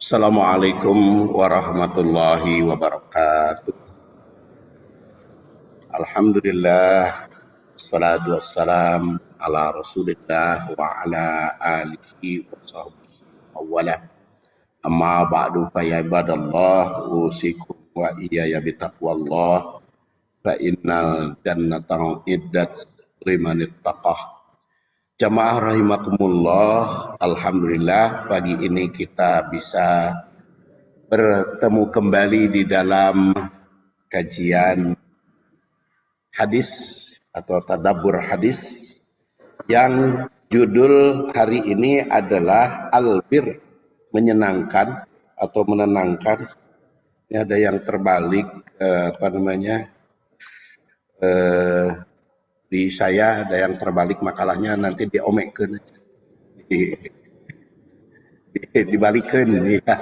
Assalamualaikum warahmatullahi wabarakatuh. Alhamdulillah, assalatu wassalam ala rasulillah wa ala alihi wa sahbihi awwalah. Amma ba'du fa ya ibadallah, usikum wa iyaya bitaqwallah, fa innal jannata iddat liman ittaqah. Jamaah rahimakumullah, alhamdulillah pagi ini kita bisa bertemu kembali di dalam kajian hadis atau tadabbur hadis yang judul hari ini adalah albir, menyenangkan atau menenangkan. Ini ada yang terbalik di saya ada yang terbalik makalahnya, nanti diomekkan dibalikin ya.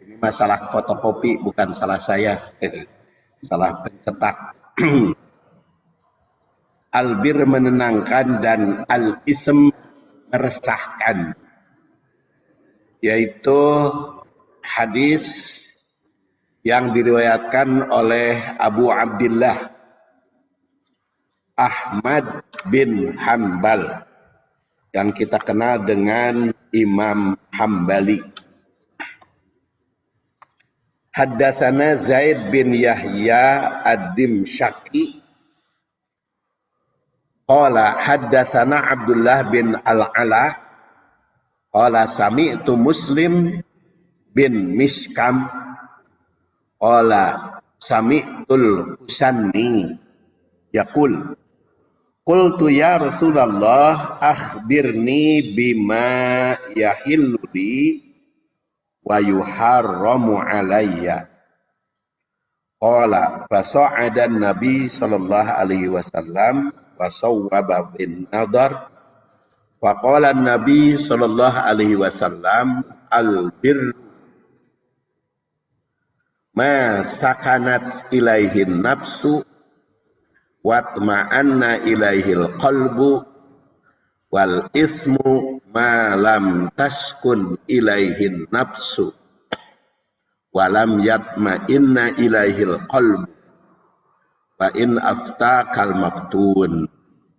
Ini masalah fotokopi, bukan salah saya, salah pencetak. Albir menenangkan dan al-ism meresahkan, yaitu hadis yang diriwayatkan oleh Abu Abdillah Ahmad bin Hanbal yang kita kenal dengan Imam Hambali. Haddatsana Zaid bin Yahya ad-Dimsyaqi qala haddatsana Abdullah bin Al-Ala qala sami'tu Muslim bin Mishkam qala sami'tul Husanni yaqul qultu ya Rasulullah akhbirni bima yahillu li wa yuharramu alayya. Qala fasa'ada Nabi sallallahu alaihi wasallam wa sawwaba bin nadar wa qala Nabi sallallahu alaihi wasallam albir ma sakanat ilaihin nafsu wa tma'anna ilaihil qalbu wal ismu ma lam taskun ilaihin nafsu walam yatma'inna ilaihil qalbu wa in aftakal maftun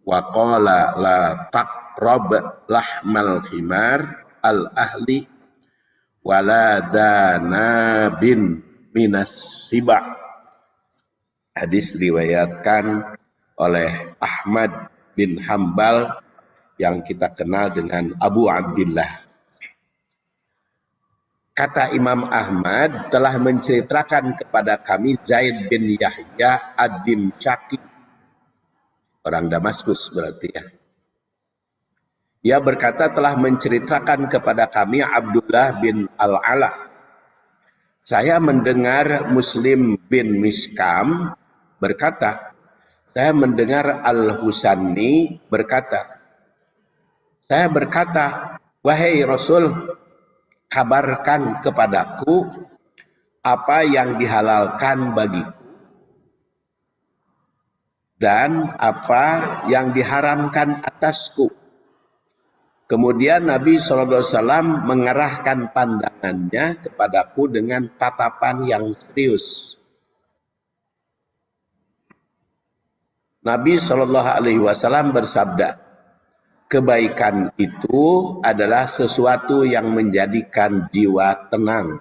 wa qala la taqrab lahmal khimar al ahli wala dana bin minas siba. Hadis diriwayatkan oleh Ahmad bin Hanbal yang kita kenal dengan Abu Abdillah. Kata Imam Ahmad telah menceritakan kepada kami Zaid bin Yahya ad-Dimsyaqi, orang Damaskus berarti ya. Ia berkata telah menceritakan kepada kami Abdullah bin Al-Ala. Saya mendengar Muslim bin Mishkam berkata, saya mendengar Al-Husanni berkata, saya berkata, wahai Rasul, kabarkan kepadaku apa yang dihalalkan bagiku dan apa yang diharamkan atasku. Kemudian Nabi SAW mengarahkan pandangannya kepadaku dengan tatapan yang serius. Nabi SAW bersabda, kebaikan itu adalah sesuatu yang menjadikan jiwa tenang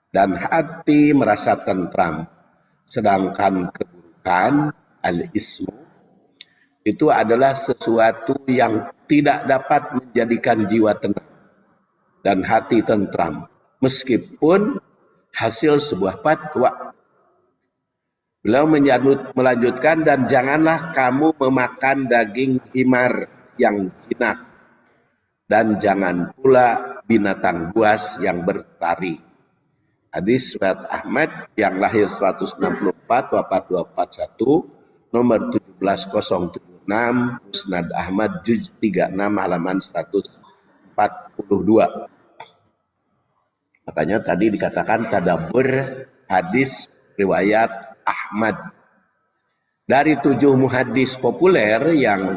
dan hati merasa tentram. Sedangkan keburukan, al-ismu, itu adalah sesuatu yang tidak dapat menjadikan jiwa tenang dan hati tentram, meskipun hasil sebuah fatwa. Beliau melanjutkan, dan janganlah kamu memakan daging himar yang jinak, dan jangan pula binatang buas yang berlari. Hadis riwayat Ahmad yang lahir 164, wafat 241, nomor 17076, Musnad Ahmad juz 36 halaman 142. Makanya tadi dikatakan tadabbur hadis riwayat Ahmad. Dari 7 muhaddis populer yang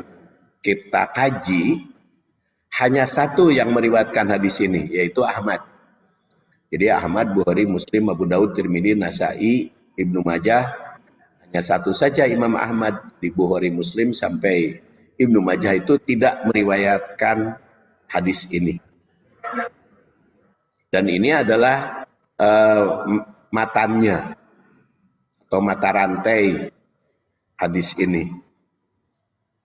kita kaji, hanya 1 yang meriwayatkan hadis ini, yaitu Ahmad. Jadi Ahmad, Bukhari, Muslim, Abu Daud, Tirmidzi, Nasai, Ibnu Majah, hanya satu saja Imam Ahmad. Di Bukhari, Muslim sampai Ibnu Majah itu tidak meriwayatkan hadis ini. Dan ini adalah matannya atau mata rantai hadis ini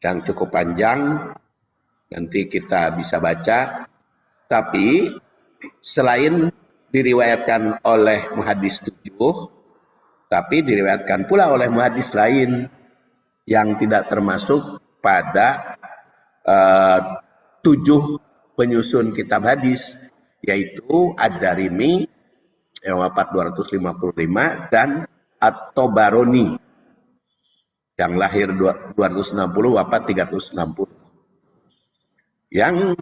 yang cukup panjang, nanti kita bisa baca. Tapi selain diriwayatkan oleh muhadis 7, tapi diriwayatkan pula oleh muhadis lain yang tidak termasuk pada 7 penyusun kitab hadis, yaitu Ad-Darimi yang wafat 255 dan At-Tabarani yang lahir 260 wafat 360. Yang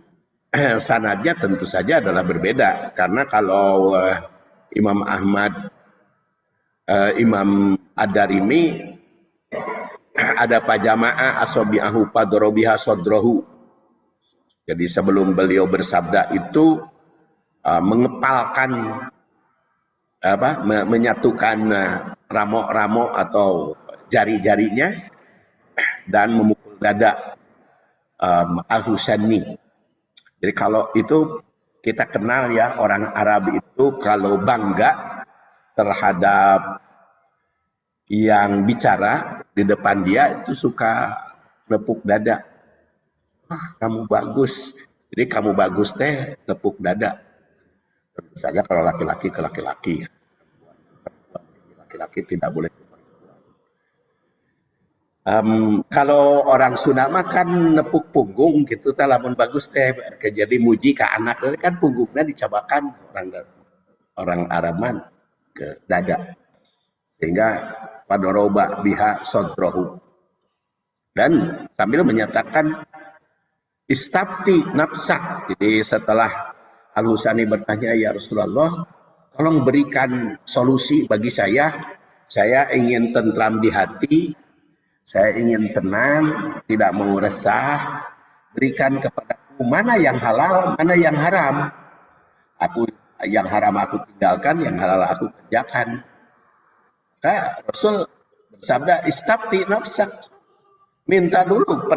sanadnya tentu saja adalah berbeda, karena kalau Imam Ahmad, Imam Ad-Darimi ada pajama'a asobi'ahu padrobiha sodrohu. Jadi sebelum beliau bersabda itu mengepalkan menyatukan ramok-ramok atau jari-jarinya dan memukul dada Al-Husani. Jadi kalau itu kita kenal ya, orang Arab itu kalau bangga terhadap yang bicara di depan dia itu suka nepuk dada. Kamu bagus. Jadi kamu bagus teh nepuk dada. Tentu saja kalau laki-laki ke laki-laki. Laki-laki tidak boleh. Kalau orang Sunda mah kan nepuk punggung gitu, lamun bagus teh jadi muji ke anak, kan punggungnya dicabakan orang Araman ke dada, sehingga padoroba biha sodrohu. Dan sambil menyatakan istafti nafsak. Jadi setelah Al-Husani bertanya, ya Rasulullah, tolong berikan solusi bagi saya ingin tentram di hati, saya ingin tenang, tidak mau resah. Berikan kepadaku mana yang halal, mana yang haram. Yang haram aku tinggalkan, yang halal aku kerjakan. Maka Rasul bersabda, istafti nafsak. Minta dulu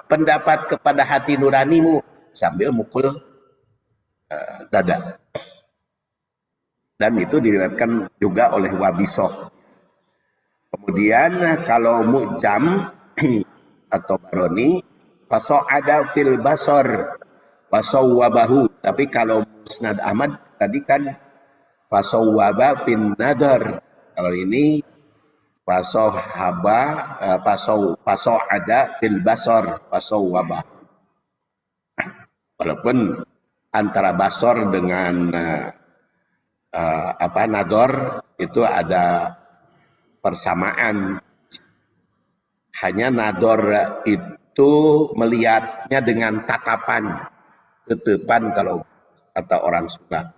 pendapat kepada hati nuranimu, sambil mukul dada. Dan itu diriwayatkan juga oleh Wabisoh. Kemudian kalau Mu'jam atau Baroni, faso'ada fil basor fasawwabahu. Tapi kalau Musnad Ahmad tadi kan fasawwaba fin nadar. Kalau ini faso'ada fil basor fasawwaba. Walaupun antara basor dengan nador itu ada persamaan. Hanya nador itu melihatnya dengan tatapan, tetepan kalau kata orang Sunda.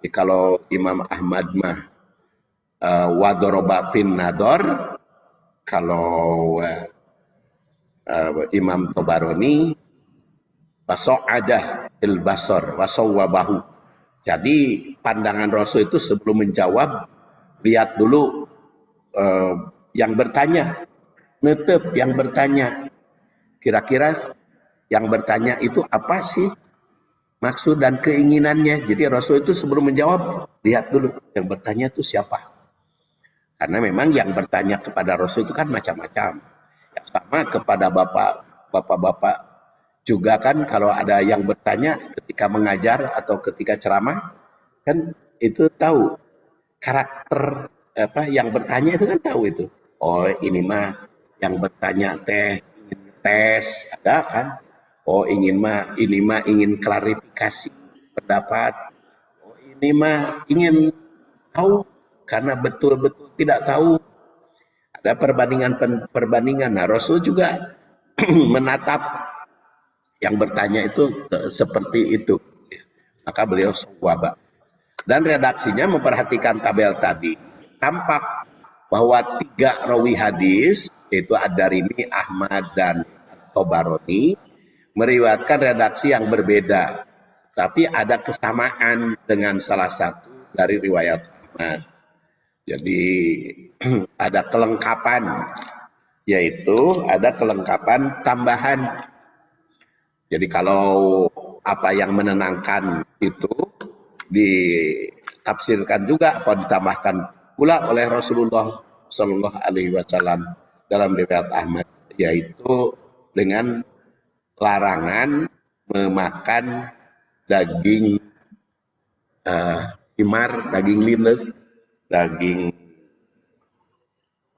Jadi kalau Imam Ahmad mah wadoroba fin nador, kalau Imam Tabarani faso'adah il basor wasawwabahu. Jadi pandangan Rasul itu sebelum menjawab, lihat dulu yang bertanya, netep yang bertanya, kira-kira yang bertanya itu apa sih maksud dan keinginannya. Jadi Rasul itu sebelum menjawab, lihat dulu yang bertanya itu siapa. Karena memang yang bertanya kepada Rasul itu kan macam-macam. Yang sama kepada bapak-bapak juga kan, kalau ada yang bertanya ketika mengajar atau ketika ceramah, kan itu tahu karakter yang bertanya itu kan tahu itu. Oh ini mah yang bertanya teh ingin tes, ada kan. Oh ini mah ingin klarifikasi pendapat. Oh ini mah ingin tahu karena betul-betul tidak tahu. Ada perbandingan. Nah Rasul juga menatap yang bertanya itu seperti itu. Maka beliau sawwaba. Dan redaksinya memperhatikan tabel tadi, tampak bahwa 3 rawi hadis, yaitu Ad-Darimi, Ahmad, dan Tabarani, meriwayatkan redaksi yang berbeda. tapi ada kesamaan dengan salah satu dari riwayat Ahmad. Jadi ada kelengkapan, yaitu ada kelengkapan tambahan. Jadi kalau apa yang menenangkan itu ditafsirkan juga atau ditambahkan pula oleh Rasulullah Shallallahu Alaihi Wasallam dalam riwayat Ahmad, yaitu dengan larangan memakan daging himar, daging lilek, daging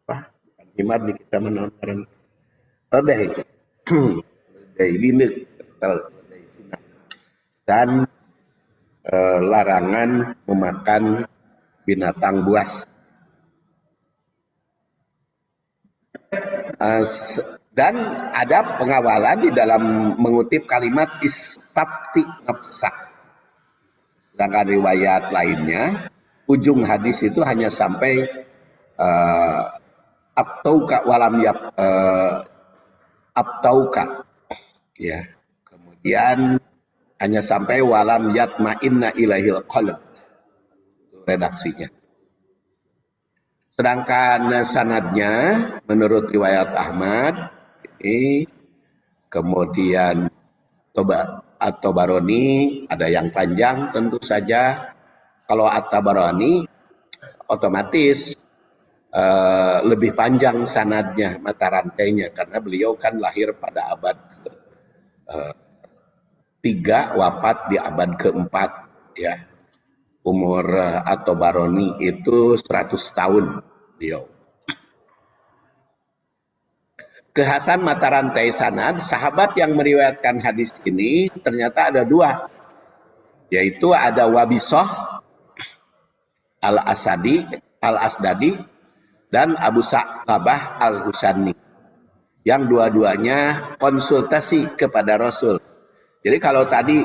apa? Himar di kita menonton keledai, keledai lilek, dan larangan memakan binatang buas. Dan ada pengawalan di dalam mengutip kalimat istafti nafsak. Sedangkan riwayat lainnya, ujung hadis itu hanya sampai abtauka walam yab abtauka, ya. Kemudian hanya sampai walam yatma'inna ilahil qalb, redaksinya. Sedangkan sanadnya menurut riwayat Ahmad ini, kemudian At-Tabarani ada yang panjang tentu saja. Kalau At-Tabarani otomatis lebih panjang sanadnya, mata rantainya, karena beliau kan lahir pada abad 3, wafat di abad ke-4, ya. Umur At-Tabarani itu 100 tahun beliau. Kekhasan mata rantai sanad, sahabat yang meriwayatkan hadis ini ternyata ada 2, yaitu ada Wabisah al-Asdadi dan Abu Sa'labah al-Husani, yang dua-duanya konsultasi kepada Rasul. Jadi kalau tadi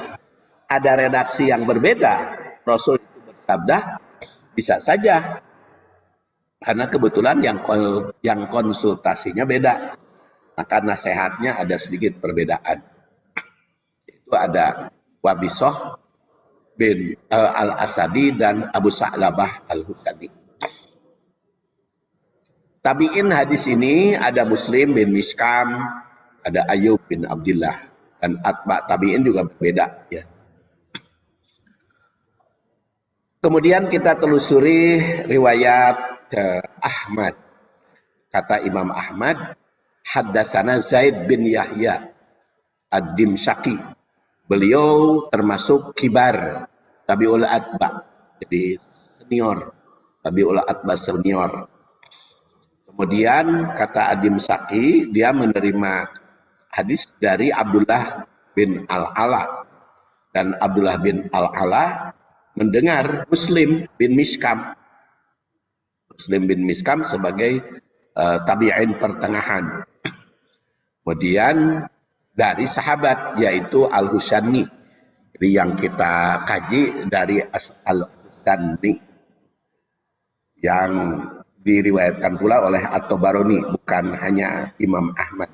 ada redaksi yang berbeda, Rasul itu bersabda, bisa saja karena kebetulan yang konsultasinya beda, maka nasihatnya ada sedikit perbedaan. Itu ada Wabisah bin al-Asadi dan Abu Sa'labah al-Husani. Tabi'in hadis ini ada Muslim bin Miskam, ada Ayub bin Abdullah, dan atba tabi'in juga berbeda, ya. Kemudian kita telusuri riwayat Ahmad. Kata Imam Ahmad, haddatsana Zaid bin Yahya ad-Dimsyaqi. Beliau termasuk kibar tabi'ul atba, jadi senior, tabi'ul atba senior. Kemudian kata ad-Dimsyaqi, dia menerima hadis dari Abdullah bin Al-Ala, dan Abdullah bin Al-Ala mendengar Muslim bin Miskam. Muslim bin Miskam sebagai tabi'in pertengahan. Kemudian dari sahabat, yaitu Al-Husani, yang kita kaji dari Al-Husani, yang diriwayatkan pula oleh At-Tabarani, bukan hanya Imam Ahmad.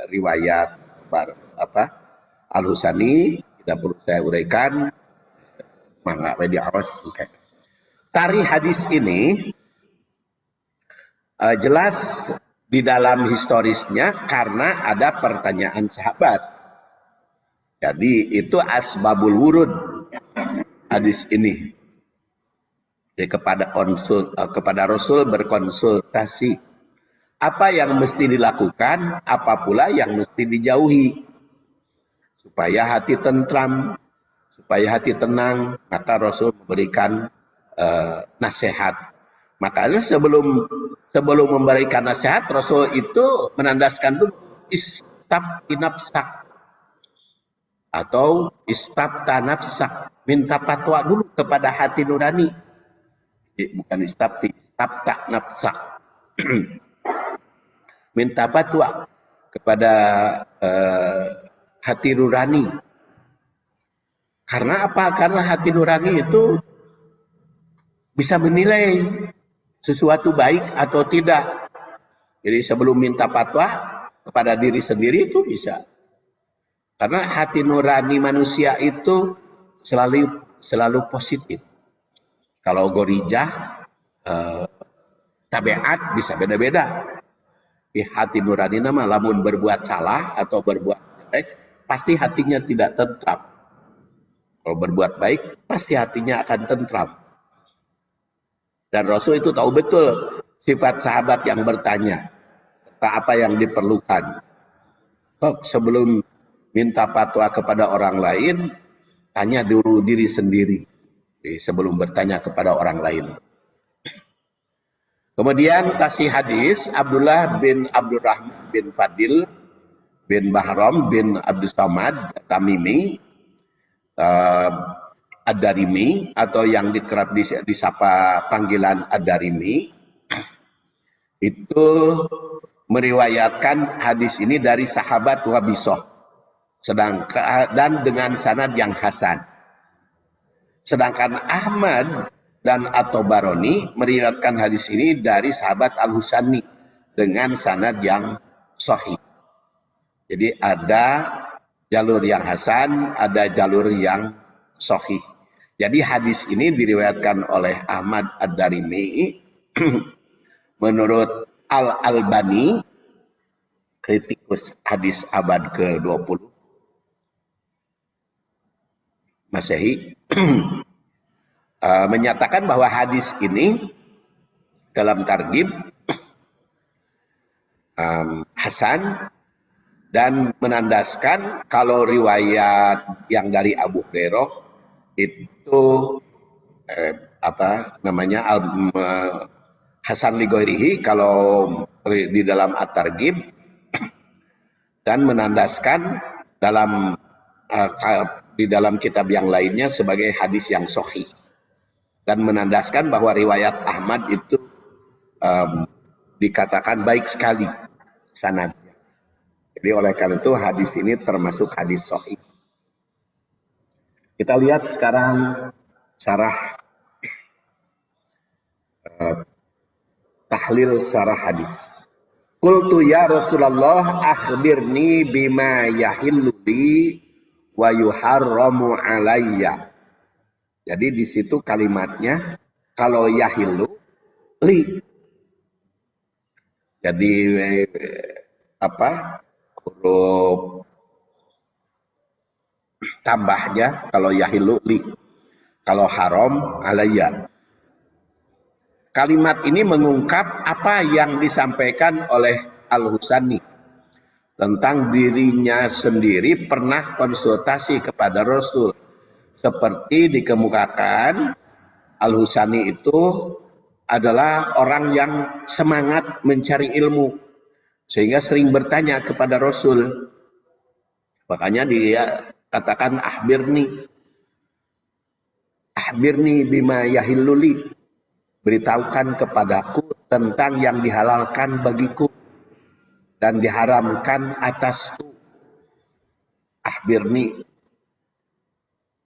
Riwayat Al-Husani tidak perlu saya uraikan, mangga di awas. Okay. Tarikh hadis ini jelas di dalam historisnya karena ada pertanyaan sahabat. Jadi itu asbabul wurud hadis ini. Jadi kepada Rasul berkonsultasi apa yang mesti dilakukan, apa pula yang mesti dijauhi, supaya hati tentram, supaya hati tenang. Maka Rasul memberikan nasihat. Makanya sebelum memberikan nasihat, Rasul itu menandaskan dulu istafti nafsak atau istafta nafsak, minta fatwa dulu kepada hati nurani. Bukan istafti, istafta nafsak. Minta fatwa kepada hati nurani. Karena apa? Karena hati nurani itu bisa menilai sesuatu baik atau tidak. Jadi sebelum minta fatwa kepada diri sendiri itu bisa. Karena hati nurani manusia itu selalu positif. Kalau gorijah, tabiat bisa beda-beda. Di hati nurani nama lamun berbuat salah atau berbuat jelek, pasti hatinya tidak tentram. Kalau berbuat baik, pasti hatinya akan tentram. Dan Rasul itu tahu betul sifat sahabat yang bertanya, apa yang diperlukan. Sebelum minta fatwa kepada orang lain, tanya dulu diri sendiri sebelum bertanya kepada orang lain. Kemudian kasih hadis Abdullah bin Abdurrahman bin Fadil bin Bahram bin Abdus Samad Tamimi Ad-Darimi, atau yang dikerap disapa panggilan Ad-Darimi, itu meriwayatkan hadis ini dari sahabat Wabisoh, dan dengan sanad yang hasan. Sedangkan Ahmad dan At-Tabarani meriwayatkan hadis ini dari sahabat Al-Husani dengan sanad yang sahih. Jadi ada jalur yang hasan, ada jalur yang sahih. Jadi hadis ini diriwayatkan oleh Ahmad Ad-Darimi menurut Al-Albani, kritikus hadis abad ke-20 Masehi, menyatakan bahwa hadis ini dalam targhib hasan, dan menandaskan kalau riwayat yang dari Abu Hurairah itu hasan li ghairihi kalau di dalam at-targhib, dan menandaskan di dalam kitab yang lainnya sebagai hadis yang sahih, dan menandaskan bahwa riwayat Ahmad itu dikatakan baik sekali sanadnya. Jadi oleh karena itu hadis ini termasuk hadis sahih. Kita lihat sekarang syarah tahlil syarah hadis. Qultu ya Rasulullah akhbirni bima yahillu li wa yuharramu alayya. Jadi di situ kalimatnya kalau yahillu li. Jadi huruf tambahnya kalau yahillu li, kalau haram alayya. Kalimat ini mengungkap apa yang disampaikan oleh Al-Husani tentang dirinya sendiri pernah konsultasi kepada Rasul. Seperti dikemukakan, Al-Husani itu adalah orang yang semangat mencari ilmu, sehingga sering bertanya kepada Rasul. Makanya dia katakan akhbirni bima yahilluli, beritahukan kepadaku tentang yang dihalalkan bagiku dan diharamkan atasku. Akhbirni,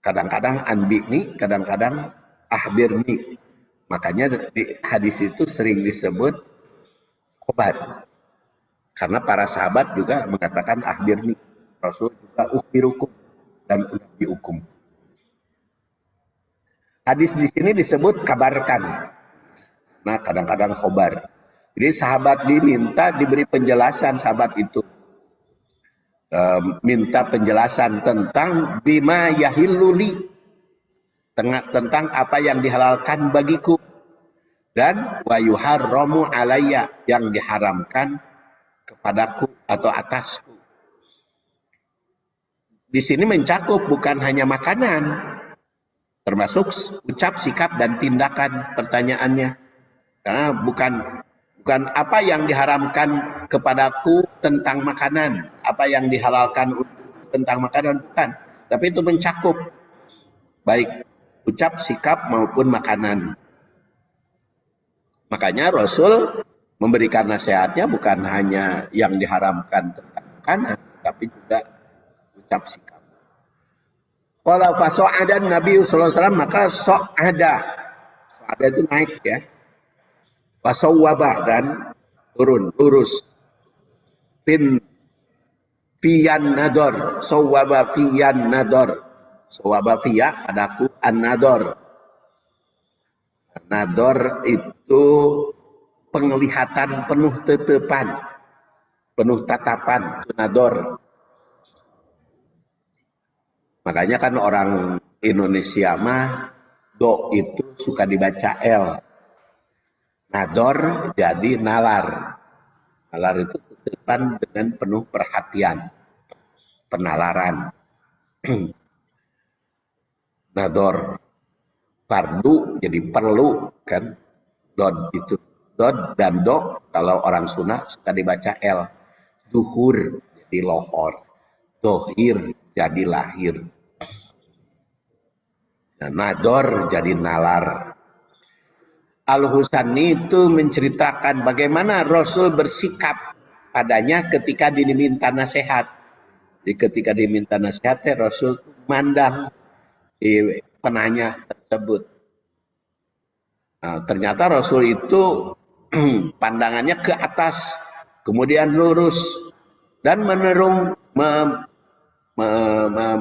kadang-kadang anbi'ni, kadang-kadang akhbirni. Makanya di hadis itu sering disebut khobar, karena para sahabat juga mengatakan akhbirni. Rasul juga ukhbirukum dan unabbiukum. Hadis di sini disebut kabarkan. Nah, kadang-kadang khobar. Jadi sahabat diberi penjelasan, sahabat itu minta penjelasan tentang bima yahilluli, tentang apa yang dihalalkan bagiku, dan wa yuharramu alayya, yang diharamkan kepadaku atau atasku. Di sini mencakup bukan hanya makanan, termasuk ucap, sikap, dan tindakan pertanyaannya. Karena bukan apa yang diharamkan kepadaku tentang makanan, apa yang dihalalkan tentang makanan, bukan. Tapi itu mencakup baik ucap, sikap, maupun makanan. Makanya Rasul memberikan nasihatnya bukan hanya yang diharamkan tentang makanan, tapi juga ucap, sikap. Kalau faso'ada Nabi SAW, maka so'ada itu naik ya. Fasawwabah, dan turun, lurus. Fiyan nador, sawwaba fiyan nador. Sawaba fiya padaku an-nador. Nador itu penglihatan penuh tetepan, penuh tatapan, itu nador. Makanya kan orang Indonesia mah do itu suka dibaca L. Nador jadi nalar. Nalar itu tetepan dengan penuh perhatian, penalaran. Nador fardu jadi perlu kan, dod itu dod dan do kalau orang Sunda suka dibaca L. Duhur jadi lohor, dohir jadi lahir, nah, nador jadi nalar. Al-Husani itu menceritakan bagaimana Rasul bersikap padanya ketika diminta nasihat. Jadi ketika diminta nasihat Rasul mandang si penanya tersebut. Nah, ternyata Rasul itu pandangannya ke atas, kemudian lurus dan menerung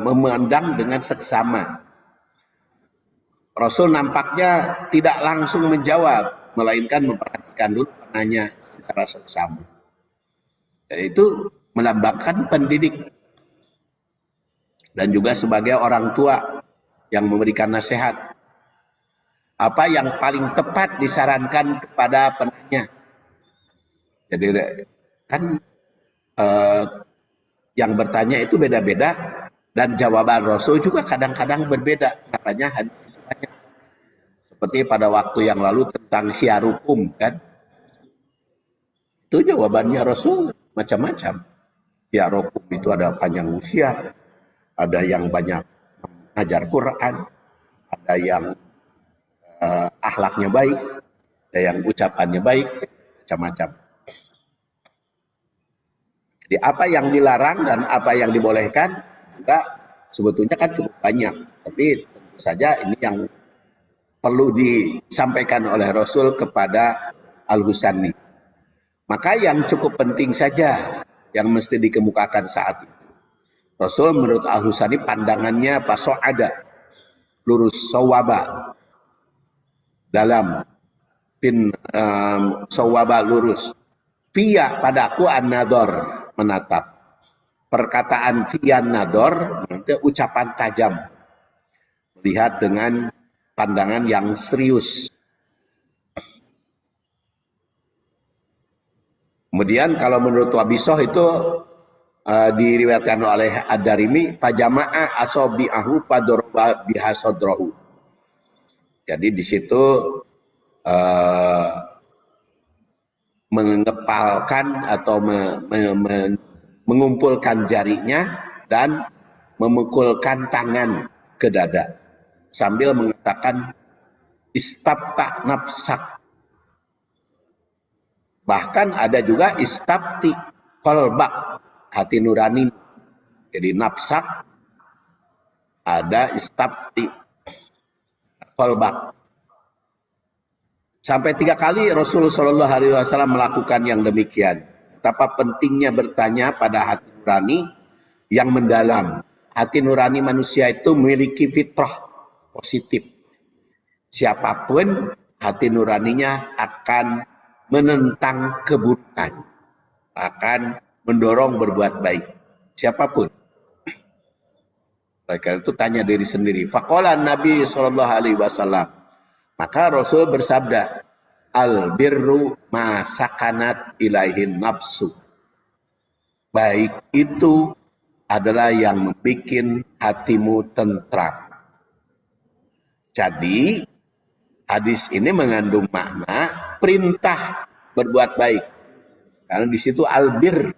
memandang dengan seksama. Rasul nampaknya tidak langsung menjawab, melainkan memperhatikan dulu penanya secara seksama. Itu melambangkan pendidik dan juga sebagai orang tua yang memberikan nasihat. Apa yang paling tepat disarankan kepada penanya. Jadi kan yang bertanya itu beda-beda dan jawaban Rasul juga kadang-kadang berbeda. Makanya hadis banyak. Seperti pada waktu yang lalu tentang syiarukum kan. Itu jawabannya Rasul macam-macam. Syiarukum itu ada panjang usia, ada yang banyak mengajar Quran, ada yang akhlaknya baik, ada yang ucapannya baik, macam-macam. Jadi apa yang dilarang dan apa yang dibolehkan juga sebetulnya kan cukup banyak. Tapi tentu saja ini yang perlu disampaikan oleh Rasul kepada Al-Husani. Maka yang cukup penting saja yang mesti dikemukakan saat itu. Rasul menurut Al-Husani pandangannya ada lurus sawaba dalam sawaba lurus. Fiya padaku an-nador menatap. Perkataan fiya nador itu ucapan tajam. Melihat dengan pandangan yang serius. Kemudian kalau menurut Wabisoh itu diriwayatkan oleh Ad-Darimi pajama'a asabi'ahu padoroba bihasodrahu. Jadi di situ mengepalkan atau mengumpulkan jarinya dan memukulkan tangan ke dada sambil mengatakan istabta nafsak. Bahkan ada juga istabti qalbak, hati nurani. Jadi nafsak ada istabti qalbak. Sampai 3 kali Rasulullah SAW melakukan yang demikian. Betapa pentingnya bertanya pada hati nurani yang mendalam. Hati nurani manusia itu memiliki fitrah positif. Siapapun hati nuraninya akan menentang keburukan, akan mendorong berbuat baik. Siapapun. Mereka itu tanya diri sendiri. Faqala Nabi SAW. Maka Rasul bersabda, al-birru ma sakanat ilaihin nafsu. Baik itu adalah yang membuat hatimu tentram. Jadi, hadis ini mengandung makna perintah berbuat baik. Karena di situ albir,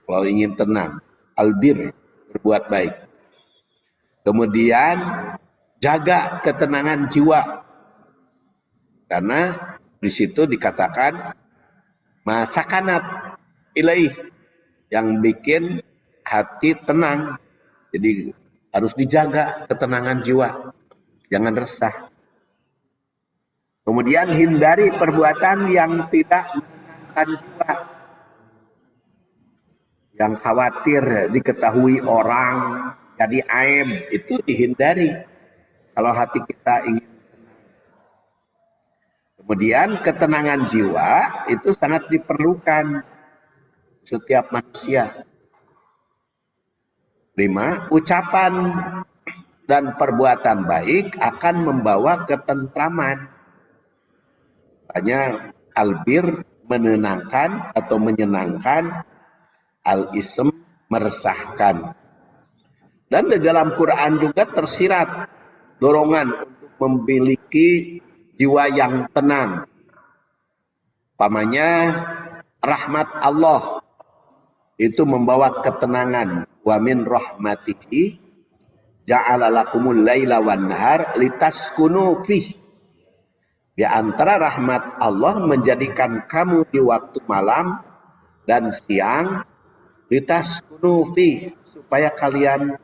kalau ingin tenang, albir, berbuat baik. Kemudian jaga ketenangan jiwa. Karena di situ dikatakan masakanat ilaih, yang bikin hati tenang. Jadi harus dijaga ketenangan jiwa. Jangan resah. Kemudian hindari perbuatan yang tidak menenangkan jiwa. Yang khawatir diketahui orang, jadi aib, itu dihindari kalau hati kita ingin. Kemudian ketenangan jiwa itu sangat diperlukan setiap manusia. 5. Ucapan dan perbuatan baik akan membawa ketentraman. Makanya albir menenangkan atau menyenangkan, al-ism meresahkan. Dan di dalam Quran juga tersirat dorongan untuk memiliki jiwa yang tenang. Pamannya rahmat Allah itu membawa ketenangan. Wa min rahmatihi ja'ala lakumul laila wan nahar litaskunu fih. Di antara rahmat Allah menjadikan kamu di waktu malam dan siang litaskunu fih, supaya kalian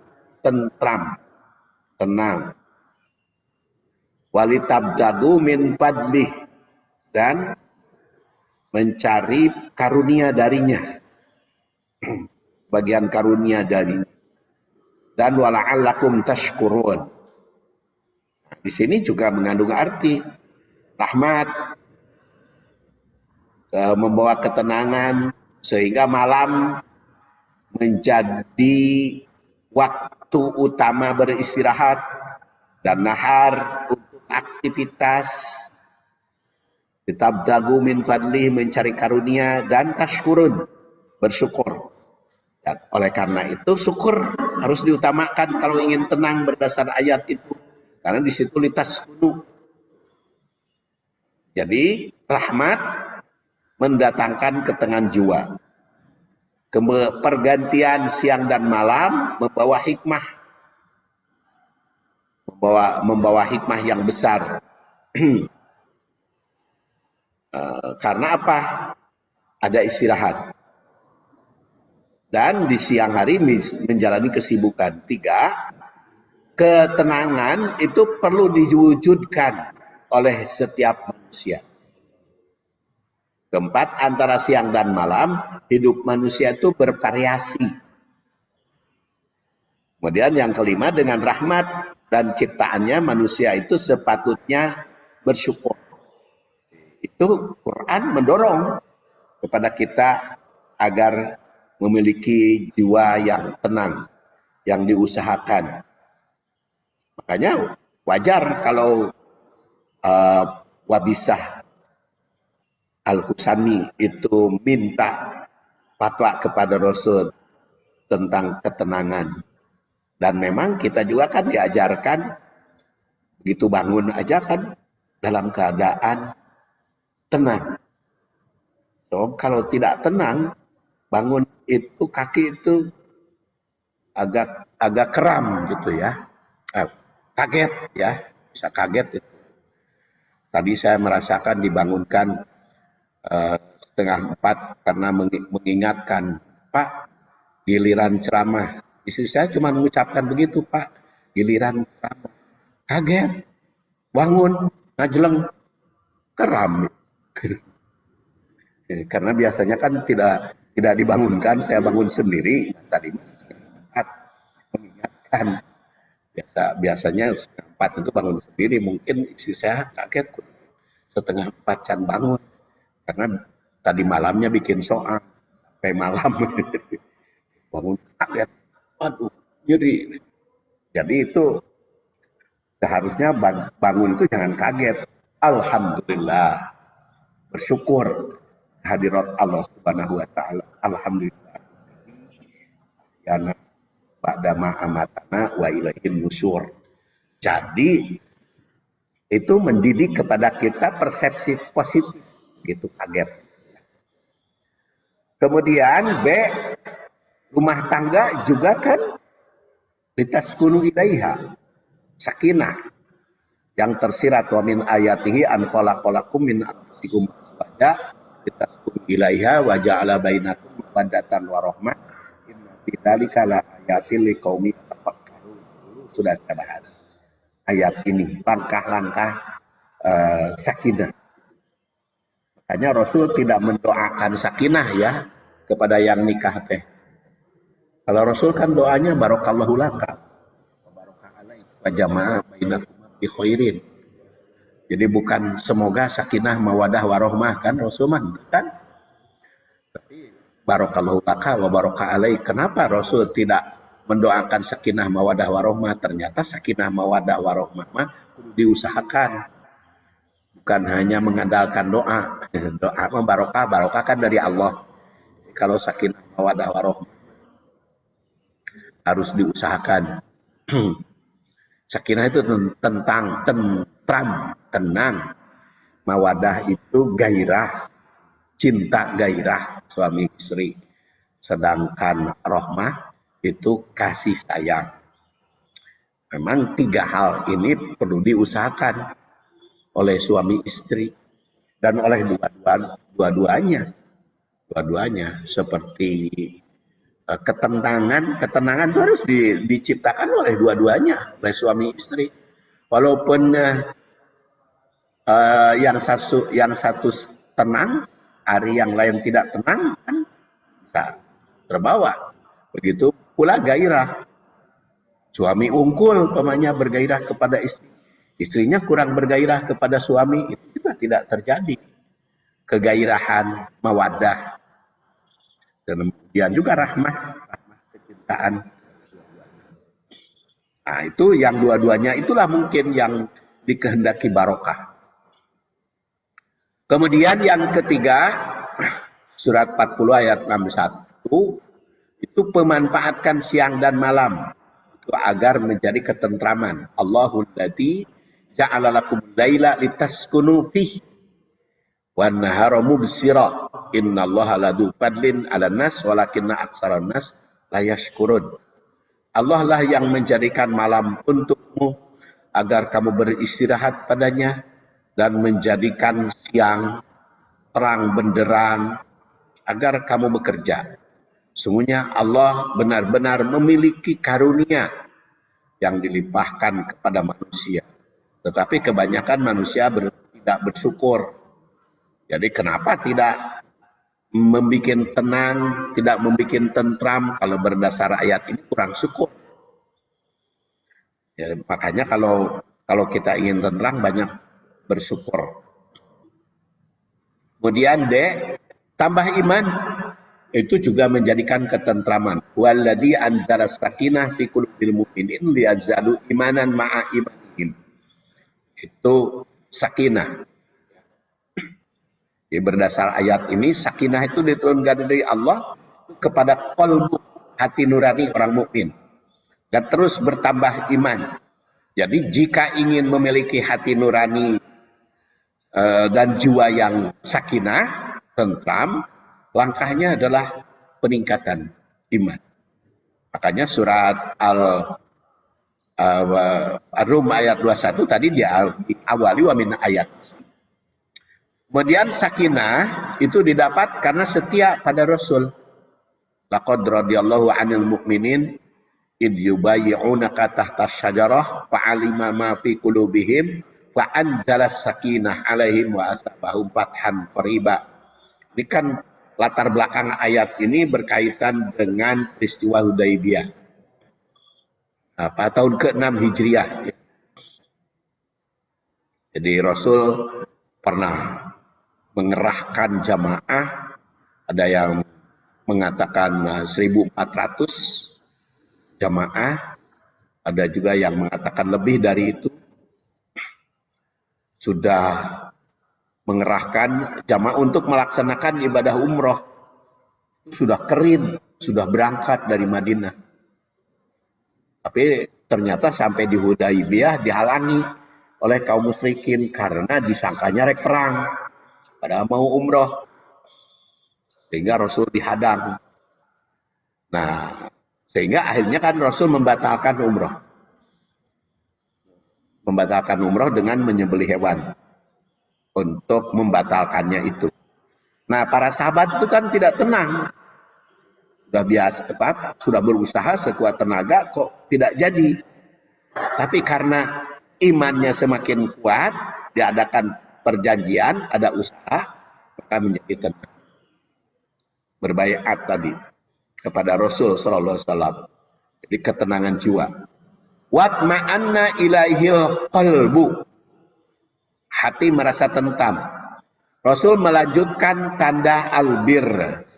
tentram, tenang. Walitabdagu min fadlih, dan mencari karunia darinya, bagian karunia darinya. Dan wala'allakum tashkurun. Di sini juga mengandung arti rahmat, membawa ketenangan, sehingga malam menjadi waktu utama beristirahat, dan nahar untuk aktivitas. Tabdagu min fadli, mencari karunia, dan tashkurun, bersyukur. Dan oleh karena itu syukur harus diutamakan kalau ingin tenang berdasar ayat itu, karena di situ litaskunu. Jadi rahmat mendatangkan ketenangan jiwa. Pergantian siang dan malam membawa hikmah, membawa hikmah yang besar. Karena apa? Ada istirahat. Dan di siang hari menjalani kesibukan. 3, ketenangan itu perlu diwujudkan oleh setiap manusia. 4, antara siang dan malam hidup manusia itu bervariasi. Kemudian yang 5, dengan rahmat dan ciptaannya manusia itu sepatutnya bersyukur. Itu Quran mendorong kepada kita agar memiliki jiwa yang tenang, yang diusahakan. Makanya wajar kalau Wabisah Al-Husani itu minta fatwa kepada Rasul tentang ketenangan. Dan memang kita juga kan diajarkan begitu bangun aja kan dalam keadaan tenang. So, kalau tidak tenang, bangun itu kaki itu agak kram gitu ya. Kaget ya, bisa kaget itu. Tadi saya merasakan dibangunkan 3:30 karena mengingatkan, Pak, giliran ceramah. Istri saya cuma mengucapkan begitu, Pak, giliran ceramah. Kaget, bangun, ngajleng, keram. Karena biasanya kan tidak dibangunkan, saya bangun sendiri. Tadi mengingatkan. Biasanya 3:30 itu bangun sendiri. Mungkin istri saya kaget 3:30 can bangun, karena tadi malamnya bikin soal sampai malam. Bangun kaget, aduh nyeri. Jadi itu seharusnya bangun itu jangan kaget. Alhamdulillah, bersyukur hadirat Allah Subhanahu wa taala. Alhamdulillah. Ya pada ma'amatana wa ilaihin nusyur. Jadi itu mendidik kepada kita persepsi positif, gitu, kaget. Kemudian B, rumah tangga juga kan litaskunu ilaiha, sakinah, yang tersirat wa min ayatihi an khalaqalakum min anfusikum azwaja litaskunu ilaiha wa ja'ala bainakum mawaddatan wa rahmah inna fi dzalika la ayatil liqaumin yatafakkarun. Sudah saya bahas ayat ini, langkah-langkah sakinah. Makanya Rasul tidak mendoakan sakinah ya kepada yang nikah teh. Kalau Rasul kan doanya barokallahu laka, barokah alaik, wa jamaah bainakum bi khairin. Jadi bukan semoga sakinah mawadah warohmah kan Rasul kan, tapi barokallahu laka wa barokah alaik. Kenapa Rasul tidak mendoakan sakinah mawadah warohmah? Ternyata sakinah mawadah warohmah mah kudu diusahakan, bukan hanya mengandalkan doa. Doa mah barokah, barokah kan dari Allah. Kalau sakinah mawadah warohmah harus diusahakan. Sakinah itu tentang tentram, tenang. Mawadah itu gairah, cinta gairah suami istri. Sedangkan rohmah itu kasih sayang. Memang tiga hal ini perlu diusahakan oleh suami istri dan oleh dua-duanya. Dua-duanya seperti ketenangan itu harus diciptakan oleh dua-duanya, oleh suami istri. Walaupun yang satu tenang, hari yang lain tidak tenang, kan bisa terbawa. Begitu pula gairah. Suami unggul, pemanya bergairah kepada istri. Istrinya kurang bergairah kepada suami, itu juga tidak terjadi kegairahan, mawadah. Dan kemudian juga rahmah kecintaan. Nah, itu yang dua-duanya itulah mungkin yang dikehendaki barokah. Kemudian yang ketiga, surat 40 ayat 61, itu pemanfaatkan siang dan malam itu agar menjadi ketentraman. Allahul ladzi ja'ala lakumul laila litaskunu fihi wan nahara mubsira innallaha ladu fadlin 'alan nas walakinna aktsaran nas la yashkurun. Allah lah yang menjadikan malam untukmu agar kamu beristirahat padanya dan menjadikan siang terang benderang agar kamu bekerja. Sungguhnya Allah benar-benar memiliki karunia yang dilimpahkan kepada manusia. Tetapi kebanyakan manusia tidak bersyukur. Jadi kenapa tidak membuat tenang, tidak membuat tentram? Kalau berdasar ayat ini kurang syukur. Ya, makanya kalau kita ingin tenang banyak bersyukur. Kemudian tambah iman, itu juga menjadikan ketentraman. Walladzi anzala sakinah fi qulubil mu'minin liyazdalu imanan ma'a imanihim. Itu sakinah. Jadi berdasar ayat ini, sakinah itu diturunkan dari Allah kepada qalbu, hati nurani orang mukmin, dan terus bertambah iman. Jadi jika ingin memiliki hati nurani dan jiwa yang sakinah, tentram, langkahnya adalah peningkatan iman. Makanya surat Ar-Rum ayat 21 tadi diawali wa min ayat. Kemudian sakinah itu didapat karena setia pada Rasul. Laqad radiyallahu 'anil mu'minin id yubayyi'unaka tahta syajarah fa'alima ma fi qulubihim fa anzala sakinah 'alaihim wa asabahum fathan qariba. Ini kan latar belakang ayat ini berkaitan dengan peristiwa Hudaybiyah. Tahun ke-6 Hijriah. Jadi Rasul pernah mengerahkan jamaah, ada yang mengatakan 1.400 jamaah, ada juga yang mengatakan lebih dari itu. Sudah mengerahkan jamaah untuk melaksanakan ibadah umroh. Sudah kering, sudah berangkat dari Madinah. Tapi ternyata sampai di Hudaybiyah dihalangi oleh kaum musyrikin karena disangkanya rek perang. Padahal mau umroh. Sehingga Rasul dihadang. Nah, sehingga akhirnya kan Rasul membatalkan umroh. Membatalkan umroh dengan menyembelih hewan. Untuk membatalkannya itu. Nah, para sahabat itu kan tidak tenang. Sudah biasa, sudah berusaha sekuat tenaga kok tidak jadi. Tapi karena imannya semakin kuat, diadakan perjanjian, ada usaha, maka menjadi tenang. Berbaiat tadi. kepada Rasul sallallahu alaihi wasallam. Jadi ketenangan jiwa. Watma'anna ilaihil qalbu. Hati merasa tentam. Rasul melanjutkan tanda albir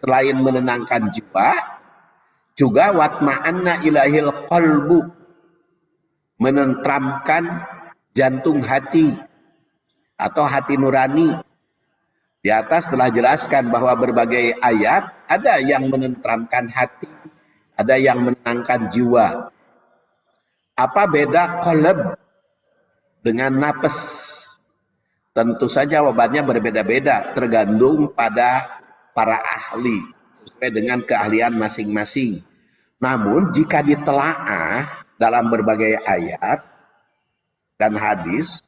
selain menenangkan jiwa, juga watma'anna ilaihil qalbu, menenteramkan jantung hati atau hati nurani. Di atas telah jelaskan bahwa berbagai ayat ada yang menenteramkan hati, ada yang menenangkan jiwa. Apa beda qalb dengan nafas? Tentu saja jawabannya berbeda-beda, tergantung pada para ahli sesuai dengan keahlian masing-masing. Namun jika ditelaah dalam berbagai ayat dan hadis,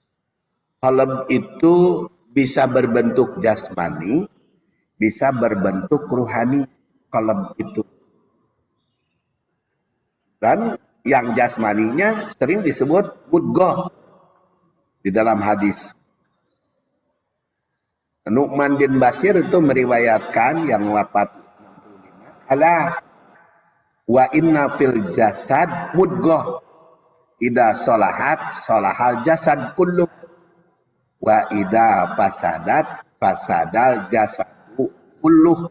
qalb itu bisa berbentuk jasmani, bisa berbentuk ruhani, qalb itu. Dan yang jasmaninya sering disebut mudghah di dalam hadis. Nu'man bin Bashir itu meriwayatkan yang wafat 65. Ala wa inna fil jasad mudghah. Ida solahat solahal jasad kullu. Wa ida fasadat fasadal jasadu kulluh.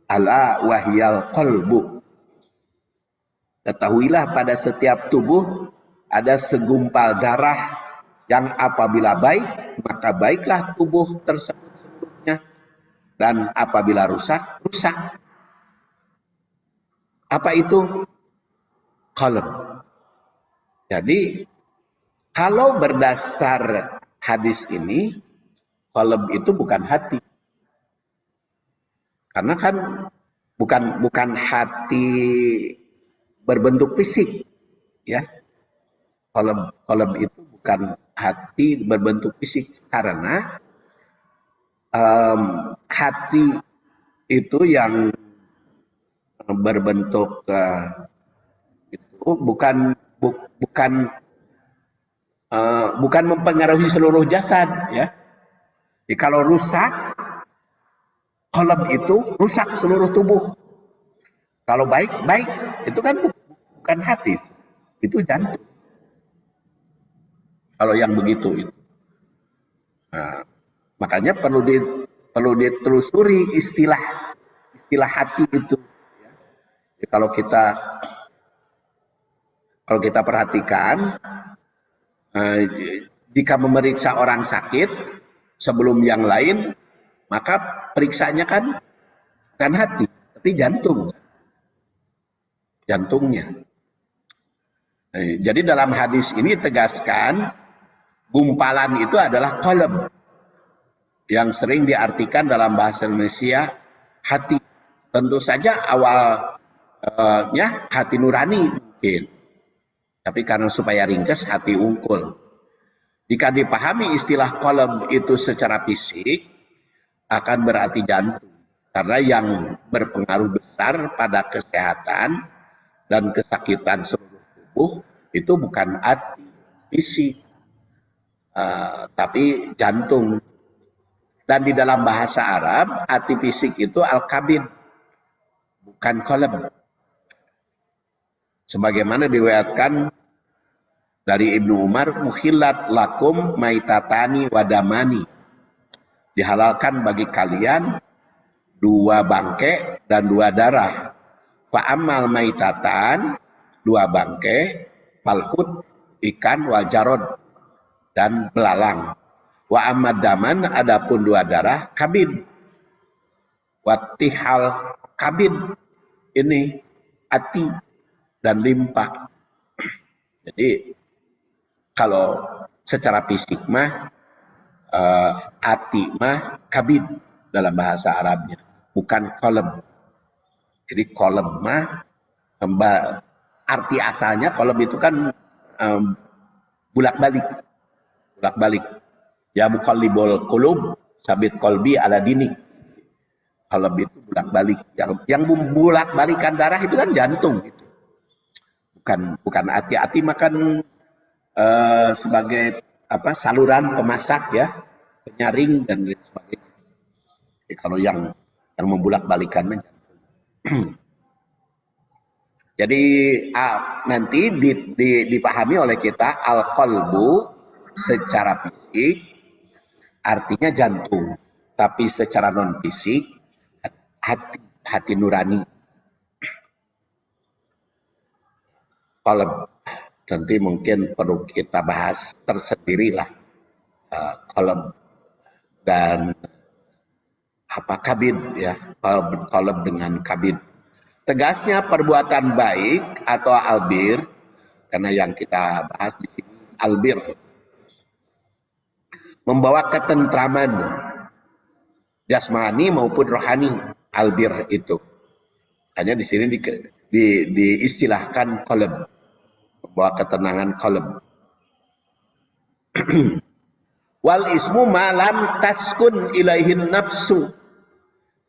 Ala wahyal qalbu. Ketahuilah pada setiap tubuh ada segumpal darah yang apabila baik, maka baiklah tubuh tersebut seluruhnya. Dan apabila rusak, rusak. Apa itu? Qalb. Jadi, kalau berdasar hadis ini, qalb itu bukan hati. Karena kan bukan hati berbentuk fisik, ya. Qalb itu bukan hati berbentuk fisik, karena hati itu yang berbentuk itu bukan mempengaruhi seluruh jasad, ya. Jadi kalau rusak, qalb itu rusak seluruh tubuh. Kalau baik, itu kan bukan hati, itu jantung. Kalau yang begitu itu. Nah, makanya perlu ditelusuri istilah hati itu. Jadi kalau kita perhatikan, jika memeriksa orang sakit sebelum yang lain, maka periksanya kan bukan hati, tapi jantungnya. Jadi dalam hadis ini tegaskan gumpalan itu adalah qalb, yang sering diartikan dalam bahasa Indonesia hati. Tentu saja awalnya hati nurani mungkin, tapi karena supaya ringkas hati unggul. Jika dipahami istilah qalb itu secara fisik, akan berarti jantung. Karena yang berpengaruh besar pada kesehatan dan kesakitan seluruh tubuh itu bukan hati fisik, tapi jantung. Dan di dalam bahasa Arab, hati fisik itu al-kabid, bukan qalb. Sebagaimana diriwayatkan dari Ibnu Umar, mukhillat lakum maitatani wadamani. Dihalalkan bagi kalian 2 bangkai dan 2 darah. Fa'amal maitatan, 2 bangkai, falhut, ikan, wajarod, dan belalang. Wa amad daman, adapun 2 darah, kabid. Wattihal kabid, ini hati dan limpa. Jadi kalau secara fisik mah hati mah kabid dalam bahasa Arabnya, bukan qalb. Jadi qalb mah arti asalnya qalb itu kan bolak-balik. Ya muqallibul qulub, sabit qalbi ala dinik. Qalb itu bolak-balik. Yang bolak-balikan darah itu kan jantung gitu. Bukan hati makan sebagai saluran pemasak, ya, penyaring dan lain sebagainya. Jadi kalau yang membulak-balikan jantung. Jadi nanti dipahami oleh kita al-qalbu secara fisik artinya jantung, tapi secara non fisik hati nurani. Qalb nanti mungkin perlu kita bahas tersendiri lah, qalb dan apa kabid ya, qalb dengan kabid. Tegasnya perbuatan baik atau albir, karena yang kita bahas di sini albir, membawa ketentraman jasmani maupun rohani. Albir itu hanya di sini diistilahkan qalb, membawa ketenangan qalb. Wal ismu malam taskun ilaihin nafsu,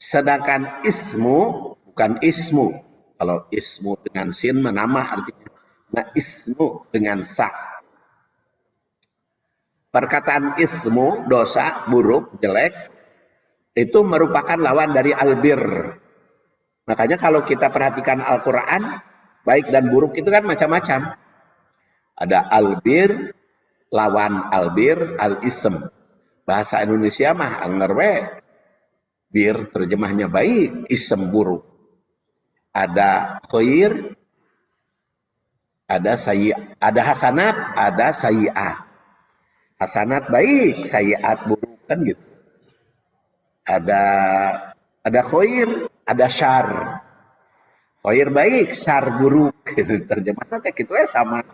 sedangkan ismu bukan ismu. Kalau ismu dengan sin nama artinya. Nah, ismu dengan sa. Perkataan ismu, dosa, buruk, jelek, itu merupakan lawan dari albir. Makanya kalau kita perhatikan Al-Quran, baik dan buruk itu kan macam-macam. Ada albir, lawan albir, al-ism. Bahasa Indonesia mah angerwe. Bir terjemahnya baik, ism buruk. Ada khair, ada hasanat, ada sayyi'at. Hasanat baik, sayyi'at buruk kan gitu. Ada khair, ada syar. Khair baik, syar buruk. Terjemahnya kayak gitu ya sama.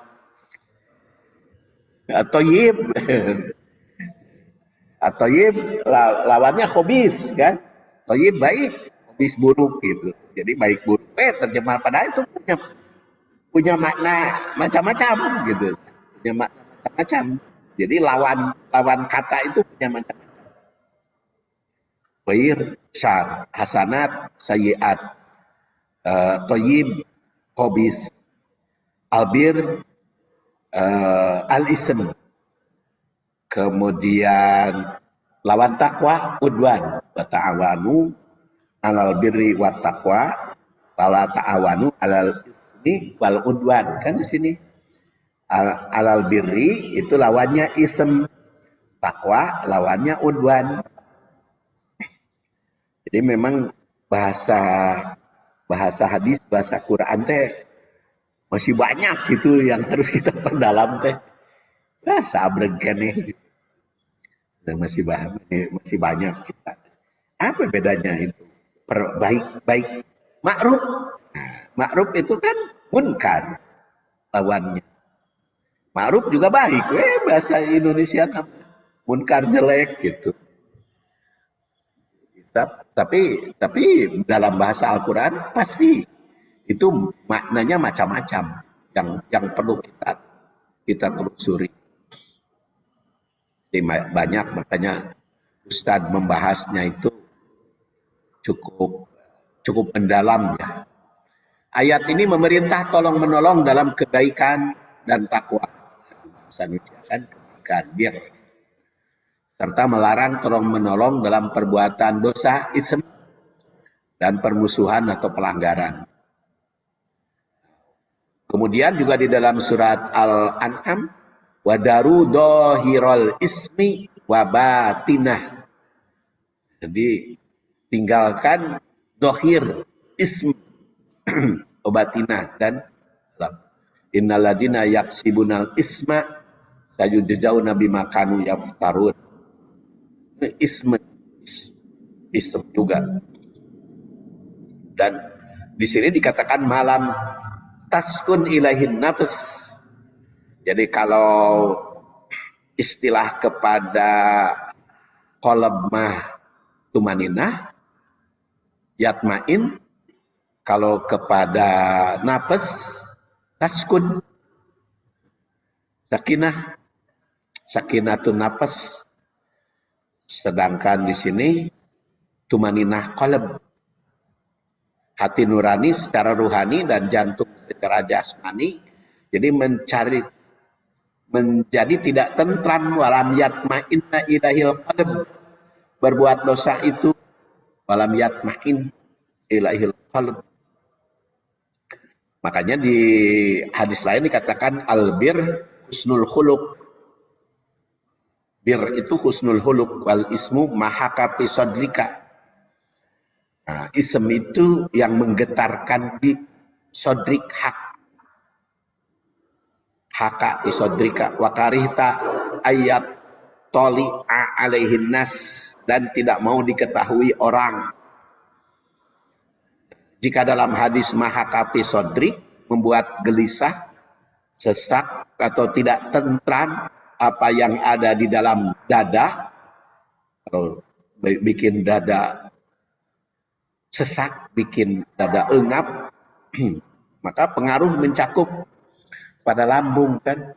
Toyib. Toyib lawannya khobis kan. Toyib baik, khobis buruk gitu. Jadi baik buruk terjemah padahal itu punya makna macam-macam gitu. Punya makna macam-macam. Jadi lawan kata itu punya macam-macam. Khair, syar, hasanat, sayyi'at, toyib, khobis, albir, al-ism. Kemudian lawan takwa, udwan. Wa ta'awanu alal birri wa taqwa, wala ta'awanu alal ismi wal udwan. Kan di sini alal birri itu lawannya ism, takwa lawannya udwan. Jadi memang bahasa hadis, bahasa Quran teh masih banyak gitu yang harus kita perdalam teh. Sabreng keneh gitu. Dan masih banyak kita. Apa bedanya itu? Baik ma'ruf. Nah, ma'ruf itu kan munkar lawannya. Ma'ruf juga baik, bahasa Indonesia kan munkar jelek gitu. Tapi dalam bahasa Al-Quran pasti itu maknanya macam-macam yang perlu kita telusuri. Jadi banyak, makanya Ustadz membahasnya itu cukup mendalam ya. Ayat ini memerintah tolong menolong dalam kebaikan dan takwa. Bahasa Indonesia kan kebaikan, bir. Serta melarang tolong menolong dalam perbuatan dosa, ism, dan permusuhan atau pelanggaran. Kemudian juga di dalam surat Al-An'am, wadaru dohirol ismi wabatinah. Jadi tinggalkan dohir ism obatinah dan innaladina yaksibunal isma sayujzauna bima kanu yaftarun. Ism juga. Dan di sini dikatakan malam taskun ilahin nafs. Jadi kalau istilah kepada qalb mah tumaninah, yatmain. Kalau kepada nafas taskun, sakinah, sakinatun nafas. Sedangkan di sini tumaninah qalb, hati nurani secara ruhani dan jantung secara jasmani. Jadi menjadi tidak tentram, walam yatma'inna ilahil qalb. Berbuat dosa itu walam yatma'in ilahil qalb. Makanya di hadis lain dikatakan albir husnul khuluq. Bir itu husnul khuluq, wal ismu mahaka fi sodrika. Nah, ism itu yang menggetarkan di sodrik haka fi sodrika. Wa karihta ayat toli'a alaihin nas, dan tidak mau diketahui orang. Jika dalam hadis mahaka fi sodrik membuat gelisah, sesak atau tidak tentram apa yang ada di dalam dada, kalau bikin dada sesak, bikin dada engap, maka pengaruh mencakup pada lambung kan,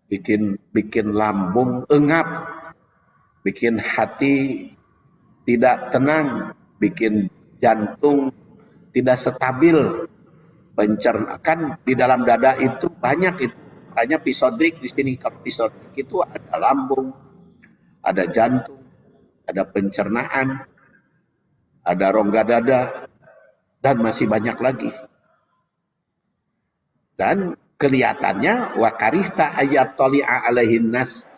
bikin lambung engap, bikin hati tidak tenang, bikin jantung tidak stabil. Pencernaan di dalam dada itu banyak, itu hanya pisodrik di sini. Kalau pisodrik itu ada lambung, ada jantung, ada pencernaan, ada rongga dada, dan masih banyak lagi. Dan kelihatannya wakarihta ayat toli'a alaihin nas.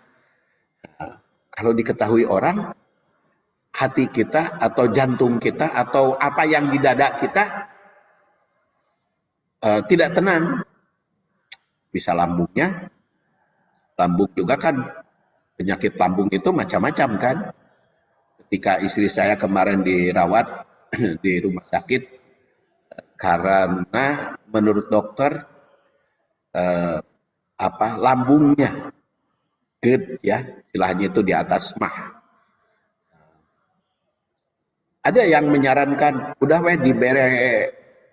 Kalau diketahui orang, hati kita atau jantung kita atau apa yang di dada kita tidak tenang. Bisa lambungnya, lambung juga kan, penyakit lambung itu macam-macam kan. Ketika istri saya kemarin dirawat di rumah sakit, karena menurut dokter lambungnya ged, ya istilahnya itu di atas mah. Ada yang menyarankan udah we dibere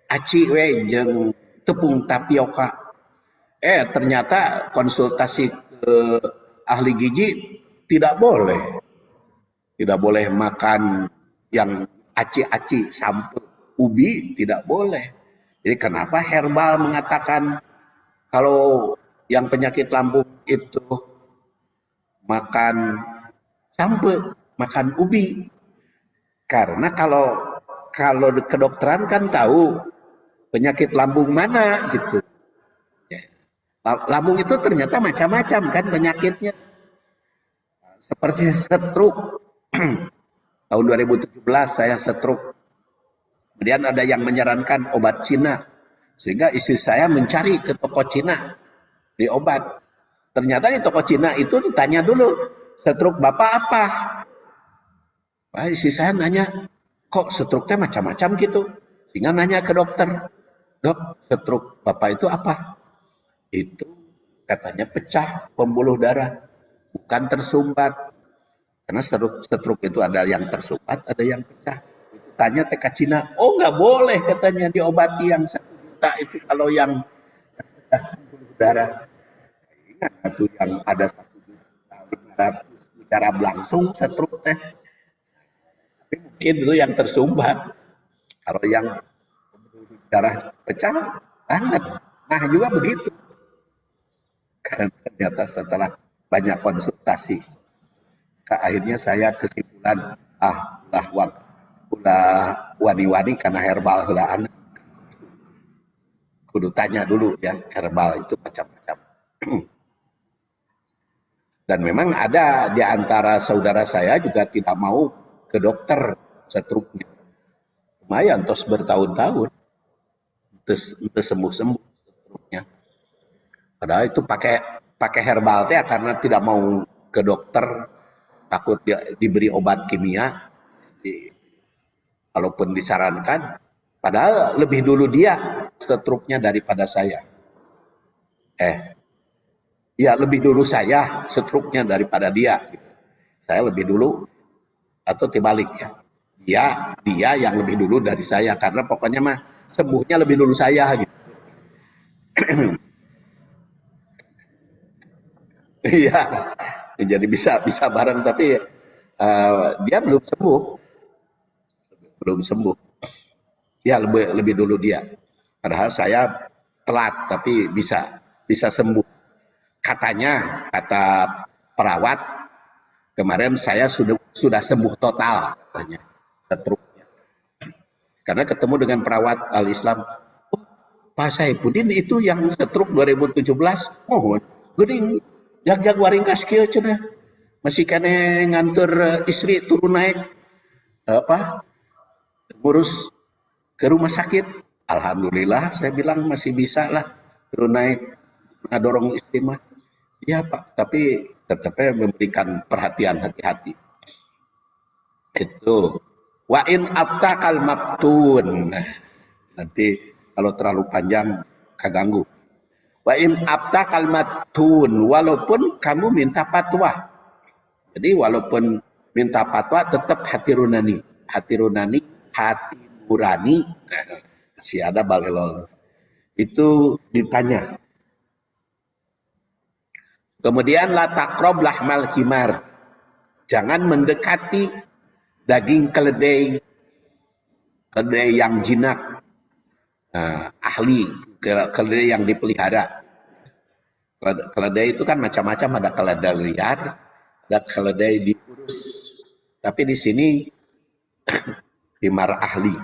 aci we jeung tepung tapioka. Ternyata konsultasi ke ahli gizi tidak boleh. Tidak boleh makan yang aci-aci sampai ubi, tidak boleh. Jadi kenapa herbal mengatakan kalau yang penyakit lambung itu makan sampai, makan ubi? Karena kalau kedokteran kan tahu penyakit lambung mana gitu. Lambung itu ternyata macam-macam kan penyakitnya. Seperti stroke. Tahun 2017 saya stroke. Kemudian ada yang menyarankan obat Cina. Sehingga istri saya mencari ke toko Cina di obat. Ternyata di toko Cina itu ditanya dulu, stroke Bapak apa? Istri saya nanya, kok stroke-nya macam-macam gitu? Sehingga nanya ke dokter, dok, stroke Bapak itu apa? Itu katanya pecah pembuluh darah, bukan tersumbat. Karena stroke itu ada yang tersumbat, ada yang pecah. Itu tanya TK Cina, oh nggak boleh katanya diobati yang 1 juta itu kalau yang pecah pembuluh darah. Ingat itu yang ada 1.500.000 secara langsung stroke teh. Tapi mungkin itu yang tersumbat. Kalau yang pembuluh darah pecah, banget. Nah juga begitu. Karena ternyata setelah banyak konsultasi, akhirnya saya kesimpulan, ulah wani-wani karena herbal helaan. Kudu tanya dulu ya, herbal itu macam-macam. Dan memang ada di antara saudara saya juga tidak mau ke dokter stroke-nya. Lumayan, terus bertahun-tahun, terus sembuh-sembuh stroke-nya. Padahal itu pakai herbal teh karena tidak mau ke dokter, takut diberi obat kimia. Kalaupun disarankan, padahal lebih dulu dia stroke-nya daripada saya. Ya lebih dulu saya stroke-nya daripada dia. Saya lebih dulu atau terbalik ya. Dia yang lebih dulu dari saya, karena pokoknya mah sembuhnya lebih dulu saya gitu. Iya, jadi bisa bareng, tapi dia belum sembuh. Ya lebih dulu dia. Padahal saya telat, tapi bisa sembuh. Katanya, kata perawat, kemarin saya sudah sembuh total katanya stroke-nya. Karena ketemu dengan perawat al-Islam, Pak Saifuddin itu yang stroke 2017, mohon geuning jag-jag waringkas kieu cenah. Masih kene ngantur istri turun naik ngurus ke rumah sakit. Alhamdulillah saya bilang masih bisa lah turun naik ngadorong istri mah. Iya Pak, tapi tetapnya memberikan perhatian hati-hati. Itu wa in abtaqal maftun. Nanti kalau terlalu panjang kaganggu. Wa in abtaqal maftun, walaupun kamu minta fatwa. Jadi walaupun minta fatwa tetap hati nurani, hati nurani. Masih ada balelol. Itu ditanya. Kemudian la taqrab lahmal himar. Jangan mendekati daging keledai yang jinak. Ahli keledai yang dipelihara. Keledai itu kan macam-macam, ada keledai liar, ada keledai diurus. Tapi di sini himar ahli.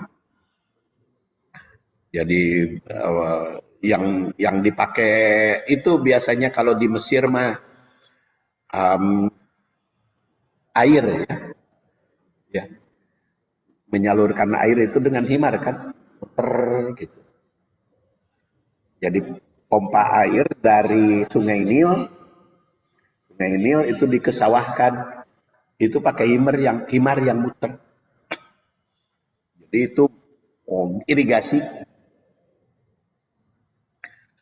Jadi yang dipakai itu biasanya kalau di Mesir mah air ya. Menyalurkan air itu dengan himar kan, muter gitu. Jadi pompa air dari Sungai Nil itu dikesawahkan, itu pakai himar yang muter. Jadi itu irigasi.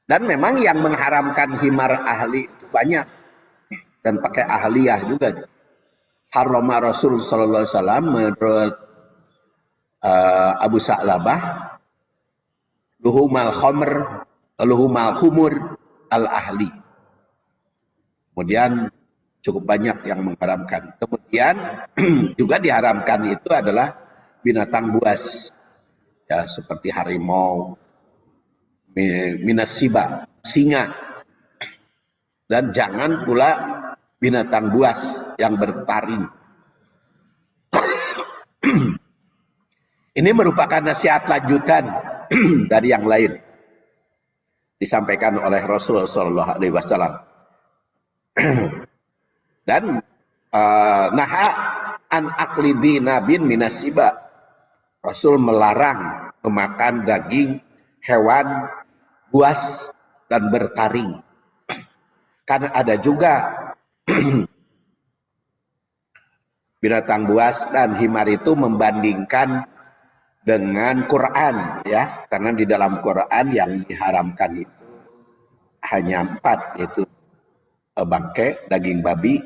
Dan memang yang mengharamkan himar ahli itu banyak dan pakai ahliyah juga. Harrama Rasul sallallahu alaihi wasallam menurut Abu Sa'labah luhumal khumur al ahli. Kemudian cukup banyak yang mengharamkan. Kemudian juga diharamkan itu adalah binatang buas, ya seperti harimau, minasiba, singa, dan jangan pula binatang buas yang bertaring. Ini merupakan nasihat lanjutan dari yang lain disampaikan oleh Rasulullah Shallallahu Alaihi Wasallam. Dan naha an aklidi nabin minasiba. Rasul melarang memakan daging hewan buas dan bertaring. Karena ada juga binatang buas dan himar itu membandingkan dengan Quran, ya, karena di dalam Quran yang diharamkan itu hanya 4, yaitu bangkai, daging babi,